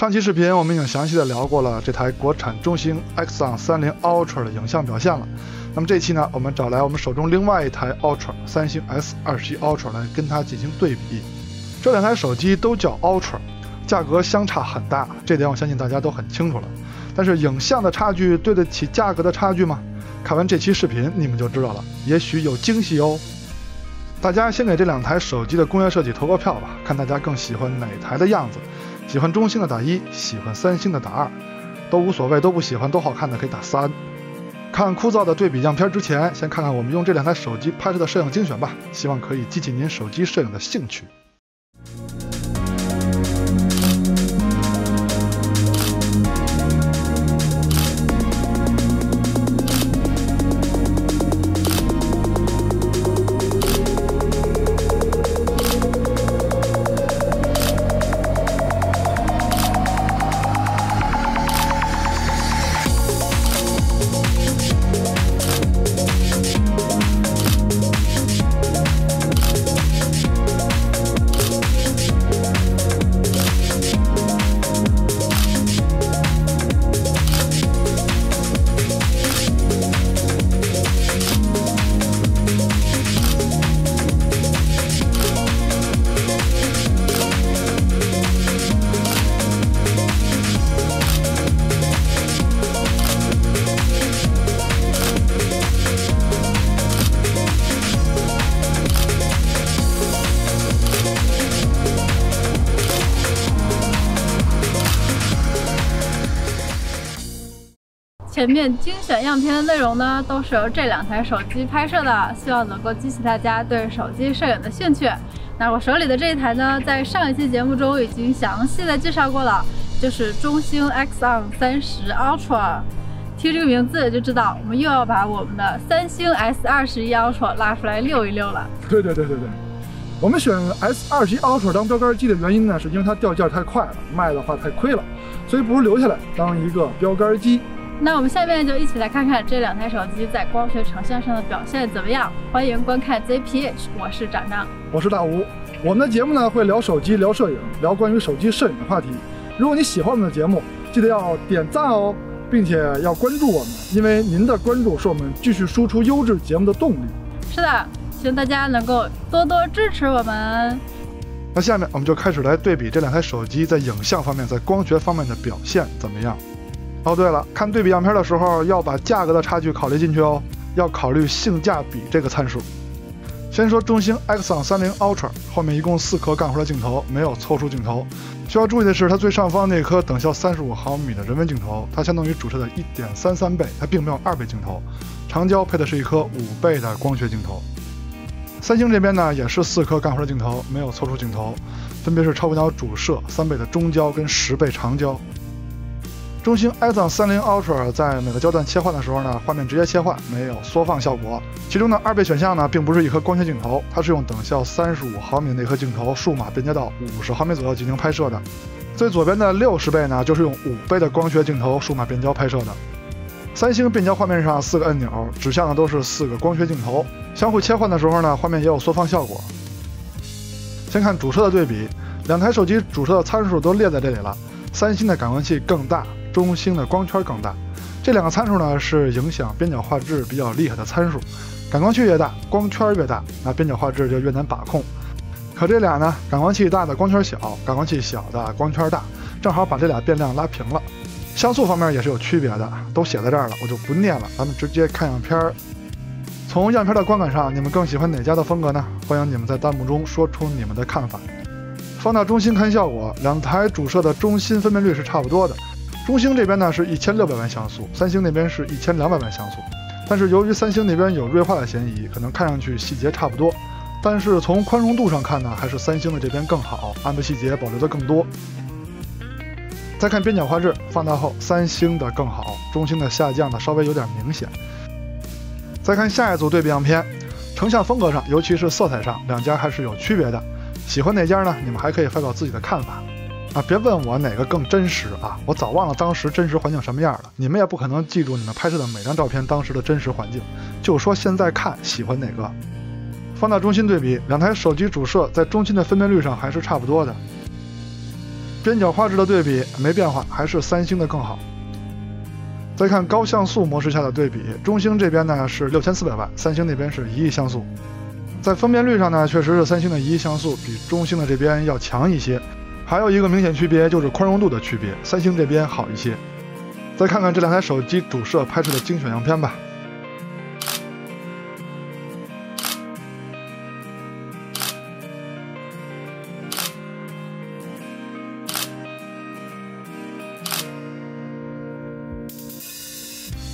上期视频我们已经详细的聊过了这台国产中兴 Axon 30 Ultra 的影像表现了。那么这期呢，我们找来我们手中另外一台 Ultra 三星 S21 Ultra 来跟它进行对比。这两台手机都叫 Ultra， 价格相差很大，这点我相信大家都很清楚了。但是影像的差距对得起价格的差距吗？看完这期视频你们就知道了，也许有惊喜哦。大家先给这两台手机的工业设计投个票吧，看大家更喜欢哪台的样子。喜欢中兴的打1，喜欢三星的打2，都无所谓，都不喜欢，都好看的可以打3。看枯燥的对比样片之前，先看看我们用这两台手机拍摄的摄影精选吧，希望可以激起您手机摄影的兴趣。前面精选样片的内容呢，都是由这两台手机拍摄的，希望能够激起大家对手机摄影的兴趣。那我手里的这一台呢，在上一期节目中已经详细的介绍过了，就是中兴 Axon 30 Ultra。听这个名字就知道，我们又要把我们的三星 S21 Ultra 拉出来溜一溜了。对，我们选 S21 Ultra 当标杆机的原因呢，是因为它掉价太快了，卖的话太亏了，所以不如留下来当一个标杆机。那我们下面就一起来看看这两台手机在光学成像上的表现怎么样。欢迎观看 ZPH， 我是展张，我是大吴。我们的节目呢会聊手机、聊摄影、聊关于手机摄影的话题。如果你喜欢我们的节目，记得要点赞哦，并且要关注我们，因为您的关注是我们继续输出优质节目的动力。是的，希望大家能够多多支持我们。那下面我们就开始来对比这两台手机在影像方面、在光学方面的表现怎么样。哦，对了，看对比样片的时候要把价格的差距考虑进去哦，要考虑性价比这个参数。先说中兴 Axon 30 Ultra， 后面一共4颗干活的镜头，没有凑数镜头。需要注意的是，它最上方那颗等效35毫米的人文镜头，它相当于主摄的 1.33 倍，它并没有2倍镜头。长焦配的是一颗5倍的光学镜头。三星这边呢也是4颗干活的镜头，没有凑数镜头，分别是超广角主摄、3倍的中焦跟10倍长焦。中兴 Axon 30 Ultra 在每个焦段切换的时候呢，画面直接切换，没有缩放效果。其中的2倍选项呢，并不是一颗光学镜头，它是用等效35毫米的那颗镜头数码变焦到50毫米左右进行拍摄的。最左边的60倍呢，就是用5倍的光学镜头数码变焦拍摄的。三星变焦画面上4个按钮，指向的都是4个光学镜头，相互切换的时候呢，画面也有缩放效果。先看主摄的对比，两台手机主摄的参数都列在这里了。三星的感光器更大，中兴的光圈更大，这两个参数呢是影响边角画质比较厉害的参数。感光器越大，光圈越大，那边角画质就越难把控。可这俩呢，感光器大的光圈小，感光器小的光圈大，正好把这俩变量拉平了。像素方面也是有区别的，都写在这儿了，我就不念了，咱们直接看样片。从样片的观感上，你们更喜欢哪家的风格呢？欢迎你们在弹幕中说出你们的看法。放到中兴看效果，两台主摄的中心分辨率是差不多的。中兴这边呢是1600万像素，三星那边是1200万像素。但是由于三星那边有锐化的嫌疑，可能看上去细节差不多。但是从宽容度上看呢，还是三星的这边更好，暗部细节保留的更多。再看边角画质，放大后三星的更好，中兴的下降的稍微有点明显。再看下一组对比样片，成像风格上，尤其是色彩上，两家还是有区别的。喜欢哪家呢？你们还可以发表自己的看法啊！别问我哪个更真实啊，我早忘了当时真实环境什么样了。你们也不可能记住你们拍摄的每张照片当时的真实环境，就说现在看喜欢哪个。放大中兴对比，两台手机主摄在中兴的分辨率上还是差不多的。边角画质的对比没变化，还是三星的更好。再看高像素模式下的对比，中兴这边呢是6400万，三星那边是1亿像素。在分辨率上呢，确实是三星的1亿像素比中兴的这边要强一些。还有一个明显区别就是宽容度的区别，三星这边好一些。再看看这两台手机主摄拍摄的精选样片吧。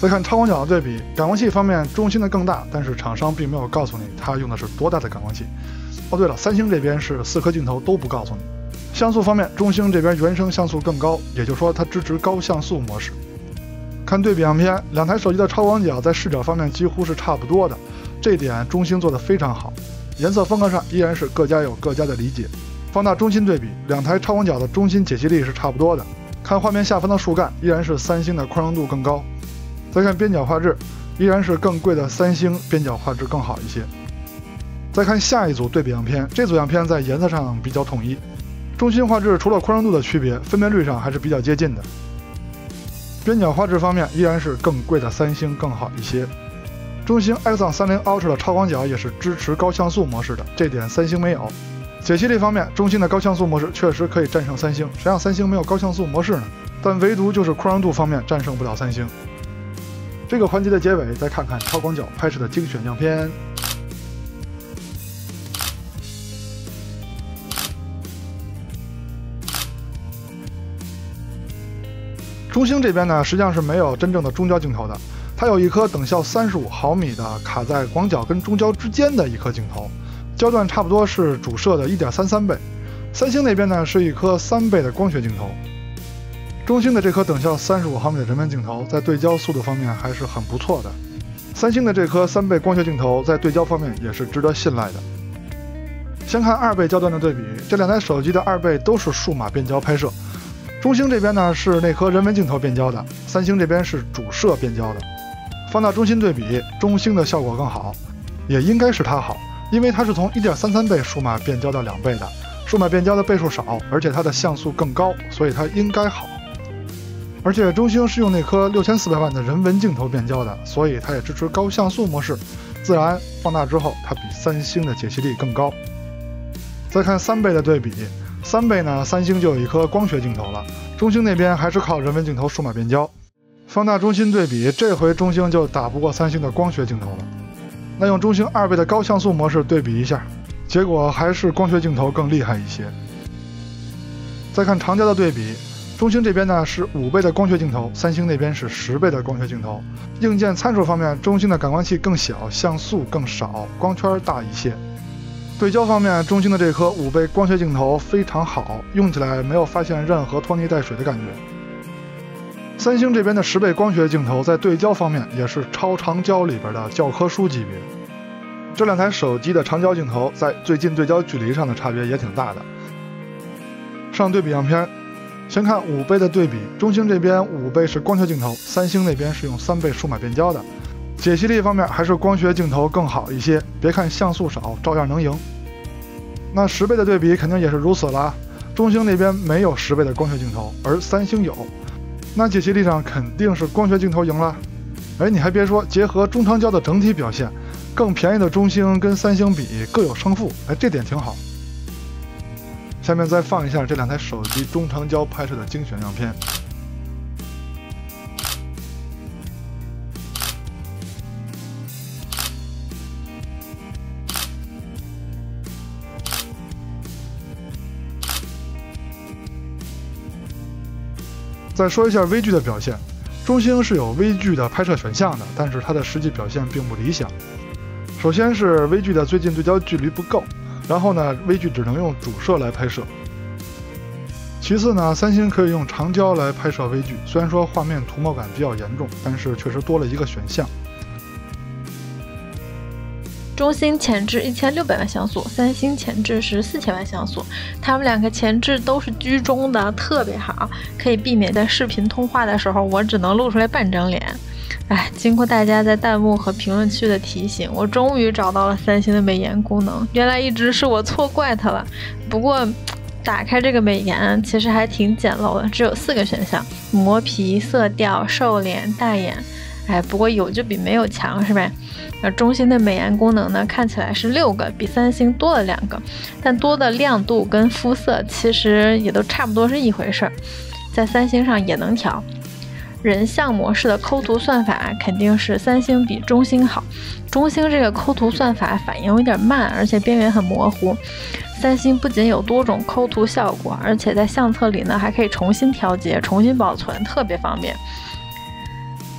再看超广角的对比，感光器方面中兴的更大，但是厂商并没有告诉你它用的是多大的感光器。哦对了，三星这边是4颗镜头都不告诉你。像素方面，中兴这边原生像素更高，也就是说它支持高像素模式。看对比样片，两台手机的超广角在视角方面几乎是差不多的，这一点中兴做得非常好。颜色风格上依然是各家有各家的理解。放大中心对比，两台超广角的中心解析力是差不多的。看画面下方的树干，依然是三星的宽容度更高。再看边角画质，依然是更贵的三星边角画质更好一些。再看下一组对比样片，这组样片在颜色上比较统一，中心画质除了宽容度的区别，分辨率上还是比较接近的。边角画质方面依然是更贵的三星更好一些。中兴 Axon 30 Ultra 的超广角也是支持高像素模式的，这点三星没有。解析力方面，中兴的高像素模式确实可以战胜三星，谁让三星没有高像素模式呢？但唯独就是宽容度方面战胜不了三星。这个环节的结尾，再看看超广角拍摄的精选样片。中兴这边呢，实际上是没有真正的中焦镜头的，它有一颗等效35毫米的卡在广角跟中焦之间的一颗镜头，焦段差不多是主摄的 1.33 倍。三星那边呢是一颗3倍的光学镜头。中兴的这颗等效35毫米的人文镜头，在对焦速度方面还是很不错的。三星的这颗3倍光学镜头，在对焦方面也是值得信赖的。先看2倍焦段的对比，这两台手机的2倍都是数码变焦拍摄。中兴这边呢是那颗人文镜头变焦的，三星这边是主摄变焦的。放大中心对比，中兴的效果更好，也应该是它好，因为它是从 1.33 倍数码变焦到2倍的，数码变焦的倍数少，而且它的像素更高，所以它应该好。而且中兴是用那颗6400万的人文镜头变焦的，所以它也支持高像素模式，自然放大之后它比三星的解析力更高。再看3倍的对比，3倍呢，三星就有一颗光学镜头了，中兴那边还是靠人文镜头数码变焦。放大中心对比，这回中兴就打不过三星的光学镜头了。那用中兴2倍的高像素模式对比一下，结果还是光学镜头更厉害一些。再看长焦的对比，中兴这边呢是5倍的光学镜头，三星那边是10倍的光学镜头。硬件参数方面，中兴的感光器更小，像素更少，光圈大一些。对焦方面，中兴的这颗5倍光学镜头非常好，用起来没有发现任何拖泥带水的感觉。三星这边的10倍光学镜头在对焦方面也是超长焦里边的教科书级别。这两台手机的长焦镜头在最近对焦距离上的差别也挺大的。上对比样片，先看5倍的对比，中兴这边5倍是光学镜头，三星那边是用3倍数码变焦的。解析力方面还是光学镜头更好一些，别看像素少，照样能赢。那10倍的对比肯定也是如此了，中兴那边没有10倍的光学镜头，而三星有，那解析力上肯定是光学镜头赢了。哎，你还别说，结合中长焦的整体表现，更便宜的中兴跟三星比各有胜负，哎，这点挺好。下面再放一下这两台手机中长焦拍摄的精选样片。再说一下微距的表现，中兴是有微距的拍摄选项的，但是它的实际表现并不理想。首先是微距的最近对焦距离不够，然后呢，微距只能用主摄来拍摄。其次呢，三星可以用长焦来拍摄微距，虽然说画面涂抹感比较严重，但是确实多了一个选项。中兴前置1600万像素，三星前置是4000万像素，他们两个前置都是居中的，特别好，可以避免在视频通话的时候我只能露出来半张脸。哎，经过大家在弹幕和评论区的提醒，我终于找到了三星的美颜功能，原来一直是我错怪它了。不过打开这个美颜，其实还挺简陋的，只有4个选项：磨皮、色调、瘦脸、大眼。不过有就比没有强，是吧？中兴的美颜功能呢，看起来是6个，比三星多了2个，但多的亮度跟肤色其实也都差不多是一回事儿，在三星上也能调。人像模式的抠图算法肯定是三星比中兴好，中兴这个抠图算法反应有点慢，而且边缘很模糊。三星不仅有多种抠图效果，而且在相册里呢还可以重新调节、重新保存，特别方便。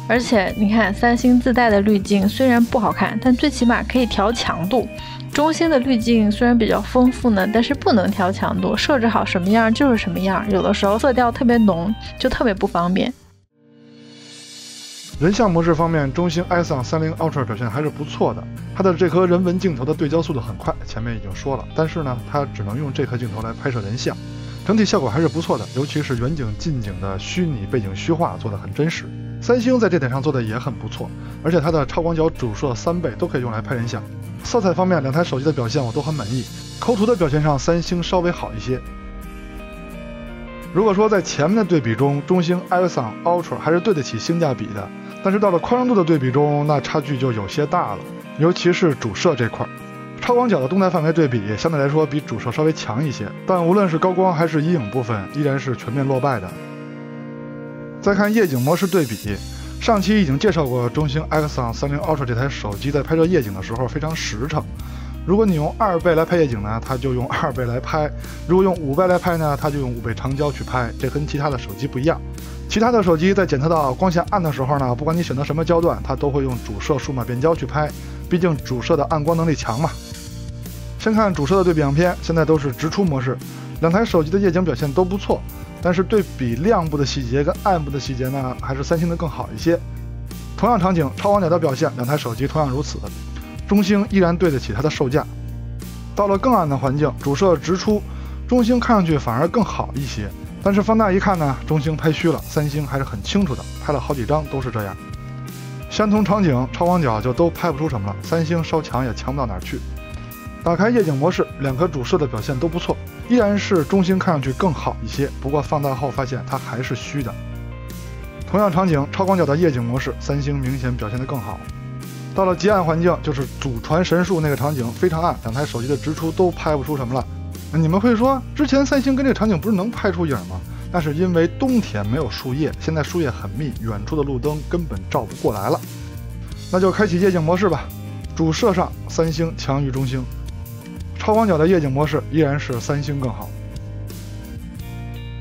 而且你看，三星自带的滤镜虽然不好看，但最起码可以调强度。中兴的滤镜虽然比较丰富呢，但是不能调强度，设置好什么样就是什么样，有的时候色调特别浓，就特别不方便。人像模式方面，中兴 ISON 30 Ultra 表现还是不错的。它的这颗人文镜头的对焦速度很快，前面已经说了，但是呢，它只能用这颗镜头来拍摄人像，整体效果还是不错的，尤其是远景、近景的虚拟背景虚化做得很真实。三星在这点上做的也很不错，而且它的超广角主摄3倍都可以用来拍人像。色彩方面，2台手机的表现我都很满意，抠图的表现上三星稍微好一些。如果说在前面的对比中，中兴 ISON Ultra 还是对得起性价比的，但是到了宽容度的对比中，那差距就有些大了，尤其是主摄这块。超广角的动态范围对比相对来说比主摄稍微强一些，但无论是高光还是阴影部分，依然是全面落败的。再看夜景模式对比，上期已经介绍过中兴 ISON 30 Ultra 这台手机在拍摄夜景的时候非常实诚。如果你用2倍来拍夜景呢，它就用2倍来拍；如果用5倍来拍呢，它就用5倍长焦去拍。这跟其他的手机不一样。其他的手机在检测到光线暗的时候呢，不管你选择什么焦段，它都会用主摄数码变焦去拍，毕竟主摄的暗光能力强嘛。先看主摄的对比样片，现在都是直出模式，2台手机的夜景表现都不错。但是对比亮部的细节跟暗部的细节呢，还是三星的更好一些。同样场景，超广角的表现，2台手机同样如此。中兴依然对得起它的售价。到了更暗的环境，主摄直出，中兴看上去反而更好一些。但是放大一看呢，中兴拍虚了，三星还是很清楚的，拍了好几张都是这样。相同场景，超广角就都拍不出什么了，三星稍强也强不到哪儿去。打开夜景模式，2颗主摄的表现都不错，依然是中兴看上去更好一些，不过放大后发现它还是虚的。同样场景，超广角的夜景模式，三星明显表现得更好。到了极暗环境，就是祖传神树那个场景，非常暗，2台手机的直出都拍不出什么了。你们会说，之前三星跟这个场景不是能拍出影吗？那是因为冬天没有树叶，现在树叶很密，远处的路灯根本照不过来了。那就开启夜景模式吧，主摄上三星强于中兴。超广角的夜景模式依然是三星更好。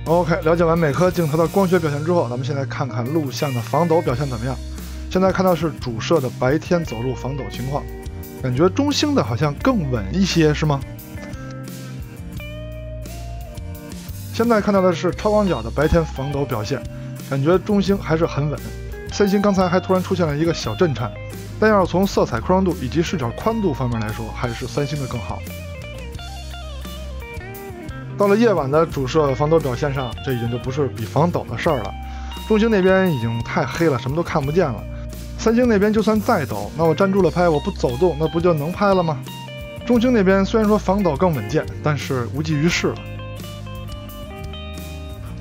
OK， 了解完每颗镜头的光学表现之后，咱们现在看看录像的防抖表现怎么样。现在看到是主摄的白天走路防抖情况，感觉中兴的好像更稳一些，是吗？现在看到的是超广角的白天防抖表现，感觉中兴还是很稳。三星刚才还突然出现了一个小震颤，但要是从色彩宽容度以及视角宽度方面来说，还是三星的更好。到了夜晚的主摄防抖表现上，这已经就不是比防抖的事儿了。中兴那边已经太黑了，什么都看不见了。三星那边就算再抖，那我站住了拍，我不走动，那不就能拍了吗？中兴那边虽然说防抖更稳健，但是无济于事了。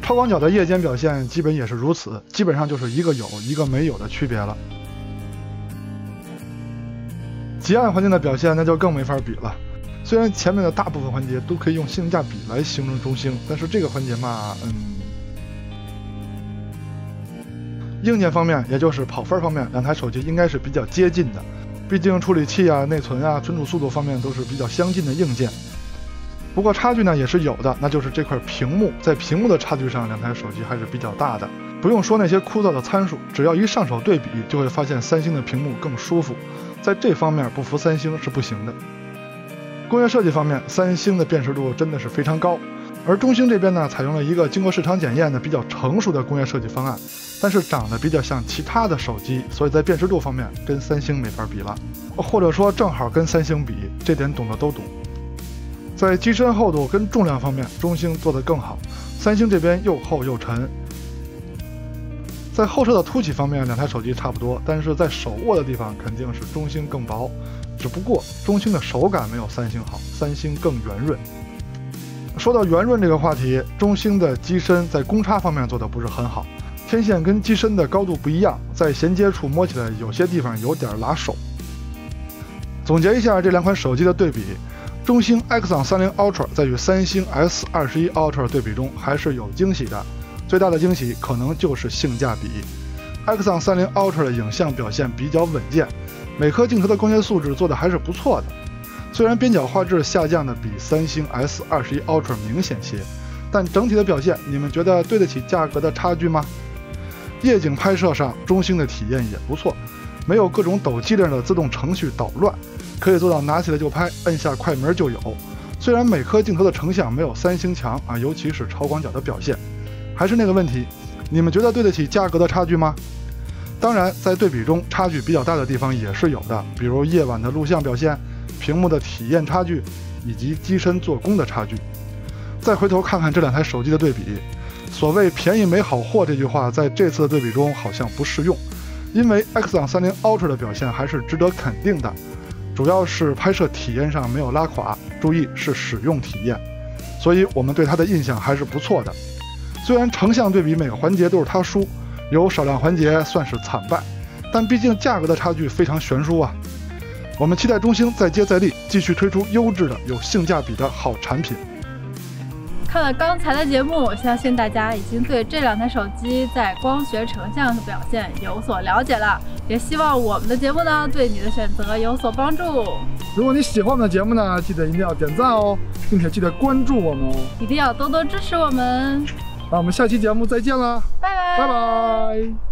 超广角的夜间表现基本也是如此，基本上就是一个有一个没有的区别了。极暗环境的表现那就更没法比了。虽然前面的大部分环节都可以用性价比来形容中兴，但是这个环节嘛，硬件方面，也就是跑分方面，2台手机应该是比较接近的，毕竟处理器啊、内存啊、存储速度方面都是比较相近的硬件。不过差距呢也是有的，那就是这块屏幕，在屏幕的差距上，2台手机还是比较大的。不用说那些枯燥的参数，只要一上手对比，就会发现三星的屏幕更舒服，在这方面不服三星是不行的。工业设计方面，三星的辨识度真的是非常高，而中兴这边呢，采用了一个经过市场检验的比较成熟的工业设计方案，但是长得比较像其他的手机，所以在辨识度方面跟三星没法比了，或者说正好跟三星比，这点懂的都懂。在机身厚度跟重量方面，中兴做得更好，三星这边又厚又沉。在后摄的凸起方面，2台手机差不多，但是在手握的地方肯定是中兴更薄，只不过中兴的手感没有三星好，三星更圆润。说到圆润这个话题，中兴的机身在公差方面做的不是很好，天线跟机身的高度不一样，在衔接处摸起来有些地方有点拉手。总结一下这两款手机的对比，中兴 Axon 30 Ultra 在与三星 S21 Ultra 对比中还是有惊喜的，最大的惊喜可能就是性价比。Axon 30 Ultra 的影像表现比较稳健，每颗镜头的光学素质做的还是不错的，虽然边角画质下降的比三星 S21 Ultra 明显些，但整体的表现你们觉得对得起价格的差距吗？夜景拍摄上，中兴的体验也不错，没有各种抖机灵的自动程序捣乱，可以做到拿起来就拍，摁下快门就有。虽然每颗镜头的成像没有三星强啊，尤其是超广角的表现，还是那个问题，你们觉得对得起价格的差距吗？当然，在对比中差距比较大的地方也是有的，比如夜晚的录像表现、屏幕的体验差距，以及机身做工的差距。再回头看看这两台手机的对比，所谓便宜没好货这句话在这次的对比中好像不适用，因为 Axon 30 Ultra 的表现还是值得肯定的，主要是拍摄体验上没有拉垮，注意是使用体验，所以我们对它的印象还是不错的。虽然成像对比每个环节都是它输，有少量环节算是惨败，但毕竟价格的差距非常悬殊啊。我们期待中兴再接再厉，继续推出优质的有性价比的好产品。看了刚才的节目，我相信大家已经对这两台手机在光学成像的表现有所了解了，也希望我们的节目呢对你的选择有所帮助。如果你喜欢我们的节目呢，记得一定要点赞哦，并且记得关注我们哦，一定要多多支持我们。那我们下期节目再见啦，拜拜，拜拜。